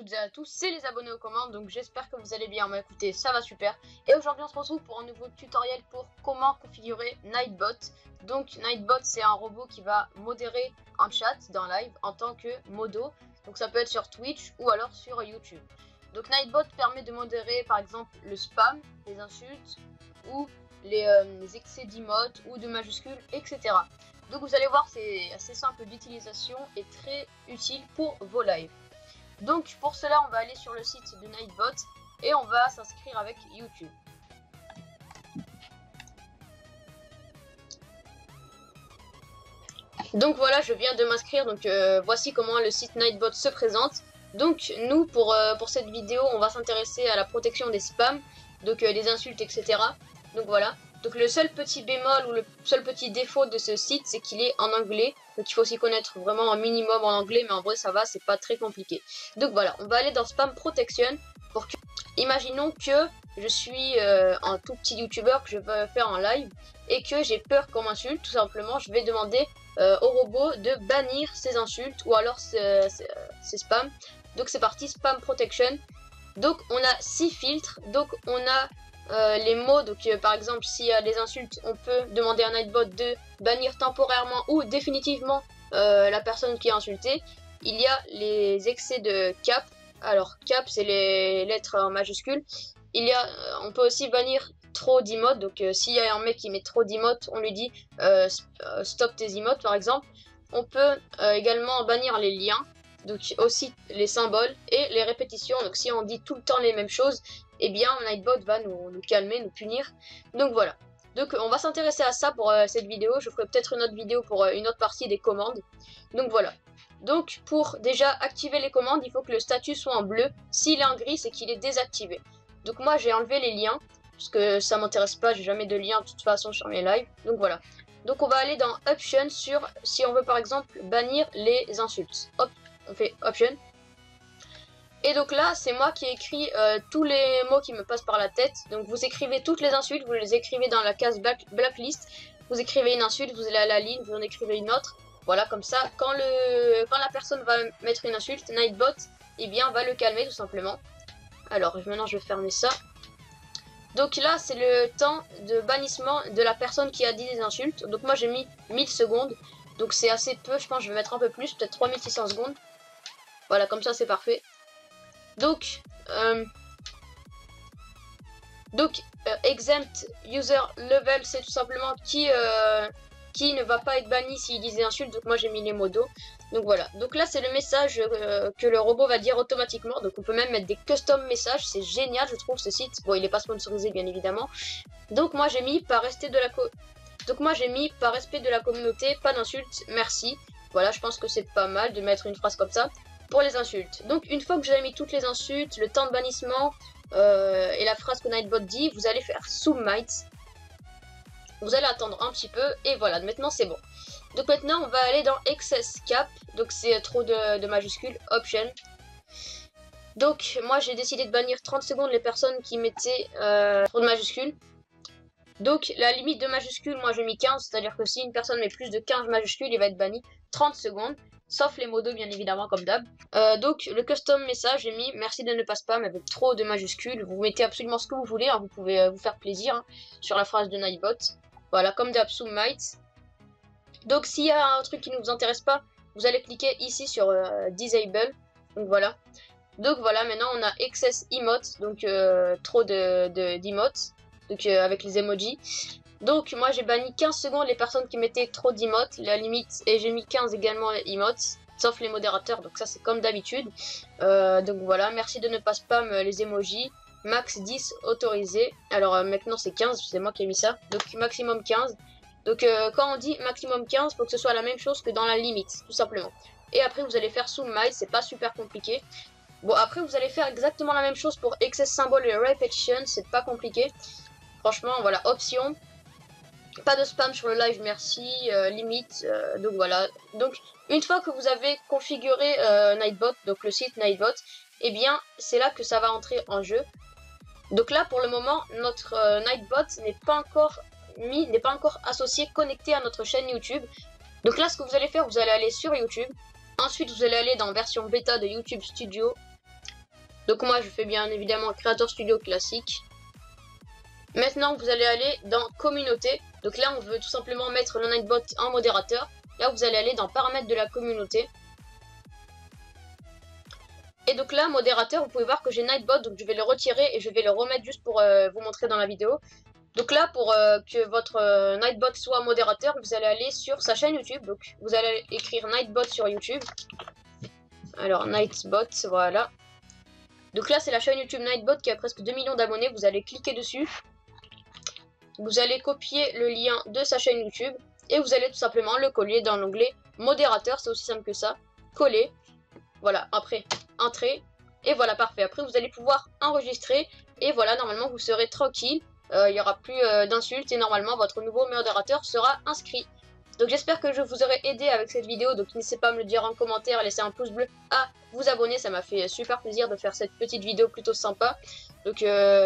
toutes et à tous, c'est les abonnés aux commandes, donc j'espère que vous allez bien. Écoutez, ça va super. Et aujourd'hui on se retrouve pour un nouveau tutoriel pour comment configurer Nightbot. Donc Nightbot, c'est un robot qui va modérer un chat dans live en tant que modo. Donc ça peut être sur Twitch ou alors sur YouTube. Donc Nightbot permet de modérer par exemple le spam, les insultes ou les excès d'emotes ou de majuscules, etc. Donc vous allez voir, c'est assez simple d'utilisation et très utile pour vos lives. Donc pour cela, on va aller sur le site de Nightbot et on va s'inscrire avec YouTube. Donc voilà, je viens de m'inscrire, donc voici comment le site Nightbot se présente. Donc nous, pour cette vidéo, on va s'intéresser à la protection des spams, donc des insultes, etc. Donc voilà. Donc le seul petit bémol ou le seul petit défaut de ce site, c'est qu'il est en anglais. Donc il faut s'y connaître vraiment un minimum en anglais, mais en vrai ça va, c'est pas très compliqué. Donc voilà, on va aller dans Spam Protection pour que... Imaginons que je suis un tout petit youtubeur que je veux faire en live et que j'ai peur qu'on m'insulte. Tout simplement, je vais demander au robot de bannir ces insultes ou alors ces spams. Donc c'est parti, Spam Protection. Donc on a 6 filtres, donc on a les mots, donc par exemple s'il y a des insultes, on peut demander à Nightbot de bannir temporairement ou définitivement la personne qui est insultée. Il y a les excès de cap, alors cap c'est les lettres en majuscules. Il y a, on peut aussi bannir trop d'emotes, donc s'il y a un mec qui met trop d'emotes, on lui dit stop tes emotes par exemple. On peut également bannir les liens, donc aussi les symboles et les répétitions, donc si on dit tout le temps les mêmes choses, eh bien Nightbot va nous calmer, nous punir. Donc voilà. Donc on va s'intéresser à ça pour cette vidéo. Je ferai peut-être une autre vidéo pour une autre partie des commandes. Donc voilà. Donc pour déjà activer les commandes, il faut que le statut soit en bleu. S'il est en gris, c'est qu'il est désactivé. Donc moi j'ai enlevé les liens, parce que ça m'intéresse pas, j'ai jamais de lien de toute façon sur mes lives. Donc voilà. Donc on va aller dans Options sur, si on veut par exemple bannir les insultes. Hop, on fait Option. Et donc là, c'est moi qui ai écrit tous les mots qui me passent par la tête. Donc vous écrivez toutes les insultes, vous les écrivez dans la case blacklist. Vous écrivez une insulte, vous allez à la ligne, vous en écrivez une autre. Voilà, comme ça, quand la personne va mettre une insulte, Nightbot, eh bien, va le calmer tout simplement. Alors, maintenant, je vais fermer ça. Donc là, c'est le temps de bannissement de la personne qui a dit des insultes. Donc moi, j'ai mis 1000 secondes. Donc c'est assez peu, je pense que je vais mettre un peu plus, peut-être 3600 secondes. Voilà, comme ça, c'est parfait. Donc, exempt user level, c'est tout simplement qui ne va pas être banni s'il dit des insultes. Donc moi j'ai mis les modos. Donc voilà. Donc là c'est le message que le robot va dire automatiquement. Donc on peut même mettre des custom messages. C'est génial, je trouve, ce site. Bon, il n'est pas sponsorisé bien évidemment. Donc moi j'ai mis par respect de la communauté, pas d'insultes, merci. Voilà, je pense que c'est pas mal de mettre une phrase comme ça. Pour les insultes. Donc une fois que vous avez mis toutes les insultes, le temps de bannissement et la phrase que Nightbot dit, vous allez faire submit. Vous allez attendre un petit peu et voilà, maintenant c'est bon. Donc maintenant on va aller dans excess cap, donc c'est trop de majuscules, option. Donc moi j'ai décidé de bannir 30 secondes les personnes qui mettaient trop de majuscules. Donc la limite de majuscules, moi j'ai mis 15, c'est-à-dire que si une personne met plus de 15 majuscules, il va être banni 30 secondes. Sauf les modos bien évidemment comme d'hab. Donc le custom message, j'ai mis merci de ne pas spam avec trop de majuscules. Vous mettez absolument ce que vous voulez, hein. Vous pouvez vous faire plaisir hein, sur la phrase de Nightbot. Voilà, comme d'hab, submit. Donc s'il y a un truc qui ne vous intéresse pas, vous allez cliquer ici sur disable. Donc voilà. Donc voilà, maintenant on a excess emotes, donc trop d'emotes, donc avec les emojis. Donc moi j'ai banni 15 secondes les personnes qui mettaient trop d'emotes, la limite, et j'ai mis 15 également emotes, sauf les modérateurs, donc ça c'est comme d'habitude. Donc voilà, merci de ne pas spam les emojis, max 10 autorisé, alors maintenant c'est 15, c'est moi qui ai mis ça, donc maximum 15. Donc quand on dit maximum 15, il faut que ce soit la même chose que dans la limite, tout simplement. Et après vous allez faire submit, c'est pas super compliqué. Bon après vous allez faire exactement la même chose pour excess symbol et repetition, c'est pas compliqué. Franchement voilà, option. Pas de spam sur le live, merci, limite, donc voilà. Donc une fois que vous avez configuré Nightbot, donc le site Nightbot, eh bien c'est là que ça va entrer en jeu. Donc là pour le moment notre Nightbot n'est pas encore associé, connecté à notre chaîne YouTube. Donc là ce que vous allez faire, vous allez aller sur YouTube. Ensuite vous allez aller dans version bêta de YouTube Studio. Donc moi je fais bien évidemment Creator Studio classique. Maintenant vous allez aller dans communauté. Donc là on veut tout simplement mettre le Nightbot en modérateur. Là vous allez aller dans paramètres de la communauté. Et donc là modérateur, vous pouvez voir que j'ai Nightbot, donc je vais le retirer et je vais le remettre juste pour vous montrer dans la vidéo. Donc là pour que votre Nightbot soit modérateur, vous allez aller sur sa chaîne YouTube. Donc vous allez écrire Nightbot sur YouTube. Alors Nightbot, voilà. Donc là c'est la chaîne YouTube Nightbot qui a presque 2 millions d'abonnés. Vous allez cliquer dessus. Vous allez copier le lien de sa chaîne YouTube. Et vous allez tout simplement le coller dans l'onglet modérateur. C'est aussi simple que ça. Coller. Voilà, après entrée. Et voilà, parfait. Après vous allez pouvoir enregistrer. Et voilà, normalement vous serez tranquille. Il n'y aura plus d'insultes. Et normalement votre nouveau modérateur sera inscrit. Donc j'espère que je vous aurai aidé avec cette vidéo, donc n'hésitez pas à me le dire en commentaire, laisser un pouce bleu, à vous abonner, ça m'a fait super plaisir de faire cette petite vidéo plutôt sympa. Donc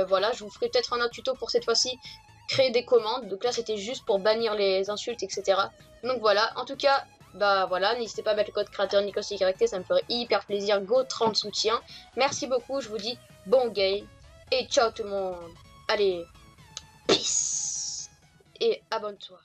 voilà, je vous ferai peut-être un autre tuto pour cette fois-ci, créer des commandes, donc là c'était juste pour bannir les insultes, etc. Donc voilà, en tout cas, bah voilà, n'hésitez pas à mettre le code créateur NikosYT, ça me ferait hyper plaisir, go 30 soutien. Merci beaucoup, je vous dis bon game, et ciao tout le monde. Allez, peace, et abonne-toi.